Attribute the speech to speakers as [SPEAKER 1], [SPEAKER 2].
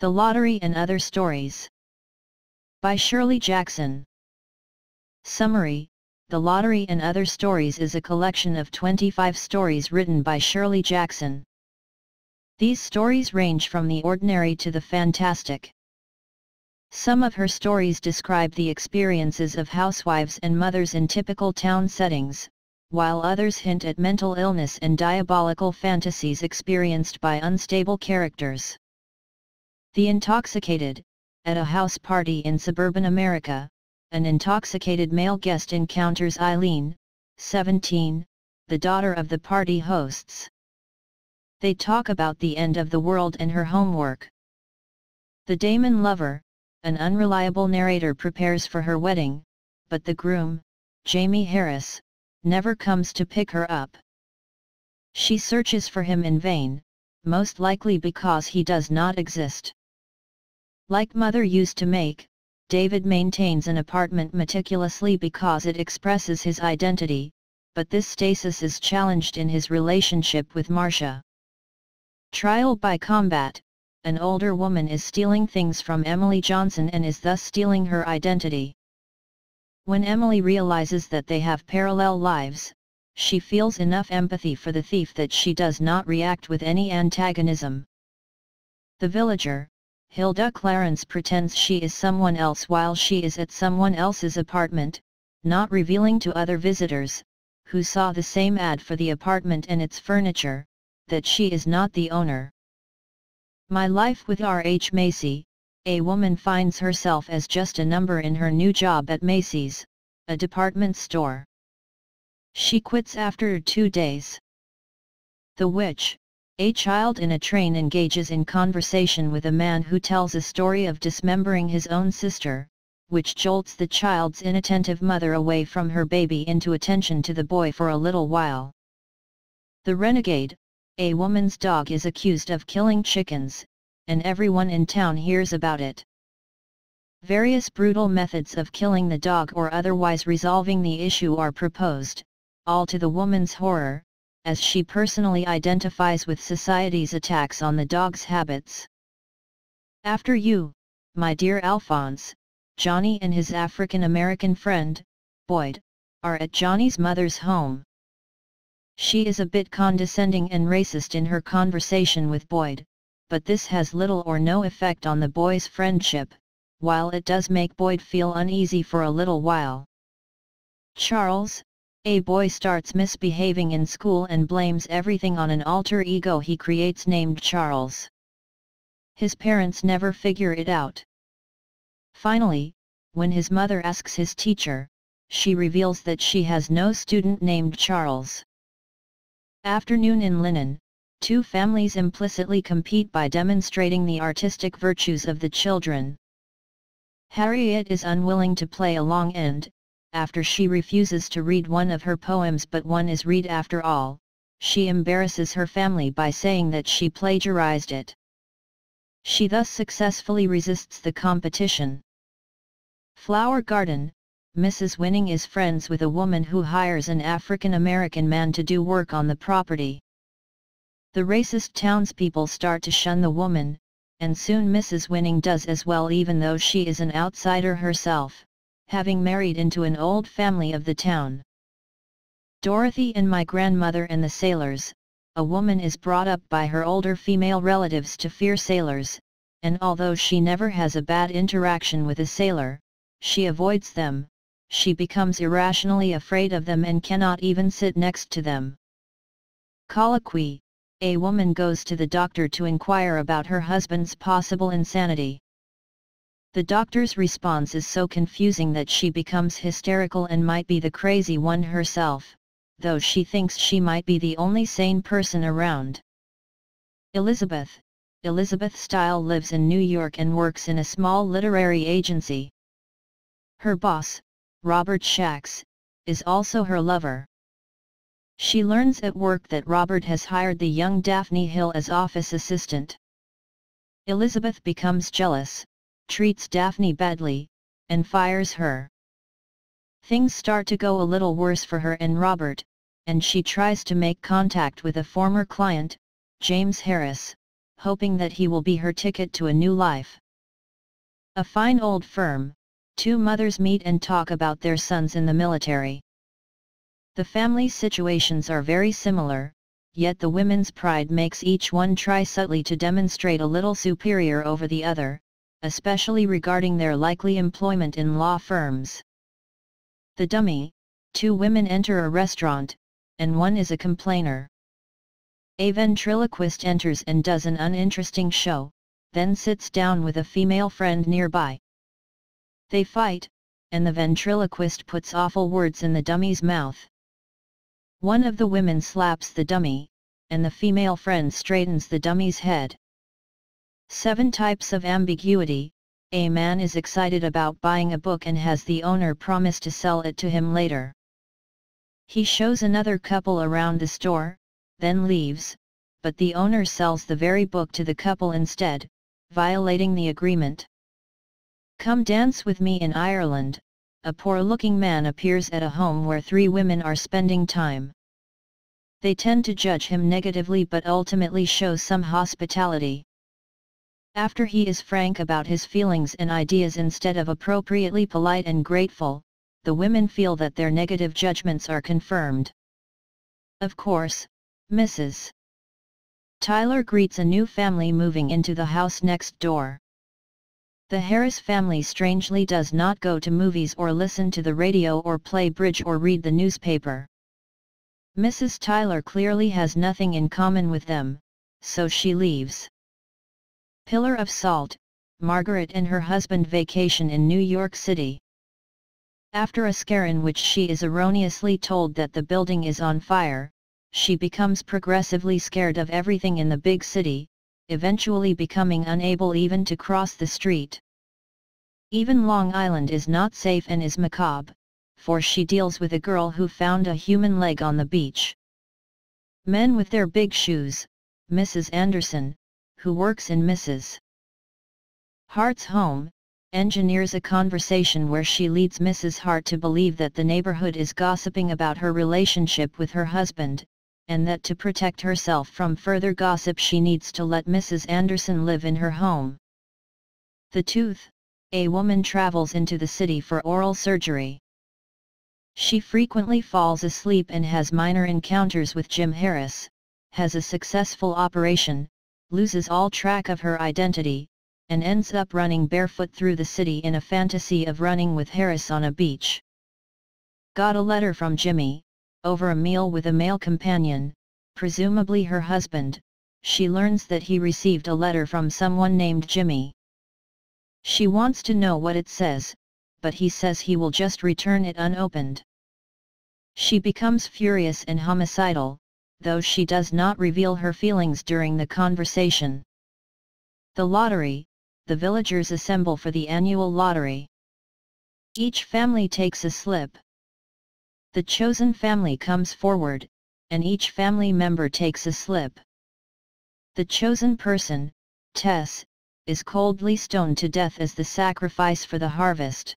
[SPEAKER 1] The Lottery and Other Stories. By Shirley Jackson. Summary: The Lottery and Other Stories is a collection of 25 stories written by Shirley Jackson. These stories range from the ordinary to the fantastic. Some of her stories describe the experiences of housewives and mothers in typical town settings, while others hint at mental illness and diabolical fantasies experienced by unstable characters. The Intoxicated. At a house party in suburban America, an intoxicated male guest encounters Eileen, 17, the daughter of the party hosts. They talk about the end of the world and her homework. The Daemon Lover. An unreliable narrator prepares for her wedding, but the groom, Jamie Harris, never comes to pick her up. She searches for him in vain, most likely because he does not exist. Like Mother Used to Make, David maintains an apartment meticulously because it expresses his identity, but this stasis is challenged in his relationship with Marcia. Trial by Combat. An older woman is stealing things from Emily Johnson and is thus stealing her identity. When Emily realizes that they have parallel lives, she feels enough empathy for the thief that she does not react with any antagonism. The Villager. Hilda Clarence pretends she is someone else while she is at someone else's apartment, not revealing to other visitors, who saw the same ad for the apartment and its furniture, that she is not the owner. My Life with Rh Macy. A woman finds herself as just a number in her new job at Macy's, a department store. She quits after 2 days. The Witch. A child in a train engages in conversation with a man who tells a story of dismembering his own sister, which jolts the child's inattentive mother away from her baby into attention to the boy for a little while. The Renegade. A woman's dog is accused of killing chickens, and everyone in town hears about it. Various brutal methods of killing the dog or otherwise resolving the issue are proposed, all to the woman's horror, as she personally identifies with society's attacks on the dog's habits. After You, My Dear Alphonse. Johnny and his African-American friend, Boyd, are at Johnny's mother's home. She is a bit condescending and racist in her conversation with Boyd, but this has little or no effect on the boys' friendship, while it does make Boyd feel uneasy for a little while. Charles. A boy starts misbehaving in school and blames everything on an alter ego he creates named Charles. His parents never figure it out. Finally, when his mother asks his teacher, she reveals that she has no student named Charles. Afternoon in Linen. 2 families implicitly compete by demonstrating the artistic virtues of the children. Harriet is unwilling to play a long end, after she refuses to read one of her poems but one is read after all. She embarrasses her family by saying that she plagiarized it. She thus successfully resists the competition. Flower Garden. Mrs. Winning is friends with a woman who hires an African-American man to do work on the property. The racist townspeople start to shun the woman, and soon Mrs. Winning does as well even though she is an outsider herself, having married into an old family of the town. Dorothy and My Grandmother and the Sailors. A woman is brought up by her older female relatives to fear sailors, and although she never has a bad interaction with a sailor, she avoids them. She becomes irrationally afraid of them and cannot even sit next to them. Colloquy. A woman goes to the doctor to inquire about her husband's possible insanity. The doctor's response is so confusing that she becomes hysterical and might be the crazy one herself, though she thinks she might be the only sane person around. Elizabeth. Elizabeth Style lives in New York and works in a small literary agency. Her boss, Robert Shax, is also her lover. She learns at work that Robert has hired the young Daphne Hill as office assistant. Elizabeth becomes jealous, treats Daphne badly, and fires her. Things start to go a little worse for her and Robert, and she tries to make contact with a former client, James Harris, hoping that he will be her ticket to a new life. A fine old firm, two mothers meet and talk about their sons in the military. The family situations are very similar, yet the women's pride makes each one try subtly to demonstrate a little superior over the other, especially regarding their likely employment in law firms. The dummy, two women enter a restaurant, and one is a complainer. A ventriloquist enters and does an uninteresting show, then sits down with a female friend nearby. They fight, and the ventriloquist puts awful words in the dummy's mouth. One of the women slaps the dummy, and the female friend straightens the dummy's head. 7 types of ambiguity. A man is excited about buying a book and has the owner promise to sell it to him later. He shows another couple around the store, then leaves, but the owner sells the very book to the couple instead, violating the agreement. Come dance with me in Ireland. A poor-looking man appears at a home where 3 women are spending time. They tend to judge him negatively but ultimately show some hospitality. After he is frank about his feelings and ideas instead of appropriately polite and grateful, the women feel that their negative judgments are confirmed. Of course, Mrs. Tyler greets a new family moving into the house next door. The Harris family strangely does not go to movies or listen to the radio or play bridge or read the newspaper. Mrs. Tyler clearly has nothing in common with them, so she leaves. Pillar of Salt, Margaret and her husband vacation in New York City. After a scare in which she is erroneously told that the building is on fire, she becomes progressively scared of everything in the big city, eventually becoming unable even to cross the street. Even Long Island is not safe and is macabre, for she deals with a girl who found a human leg on the beach. Men with Their Big Shoes, Mrs. Anderson, who works in Mrs. Hart's home, engineers a conversation where she leads Mrs. Hart to believe that the neighborhood is gossiping about her relationship with her husband, and that to protect herself from further gossip she needs to let Mrs. Anderson live in her home. The Tooth, a woman travels into the city for oral surgery. She frequently falls asleep and has minor encounters with Jim Harris, has a successful operation, loses all track of her identity, and ends up running barefoot through the city in a fantasy of running with Harris on a beach. Got a letter from Jimmy. Over a meal with a male companion, presumably her husband, she learns that he received a letter from someone named Jimmy. She wants to know what it says, but he says he will just return it unopened. She becomes furious and homicidal, though she does not reveal her feelings during the conversation. The lottery. The villagers assemble for the annual lottery. Each family takes a slip. The chosen family comes forward, and each family member takes a slip. The chosen person, Tess, is coldly stoned to death as the sacrifice for the harvest.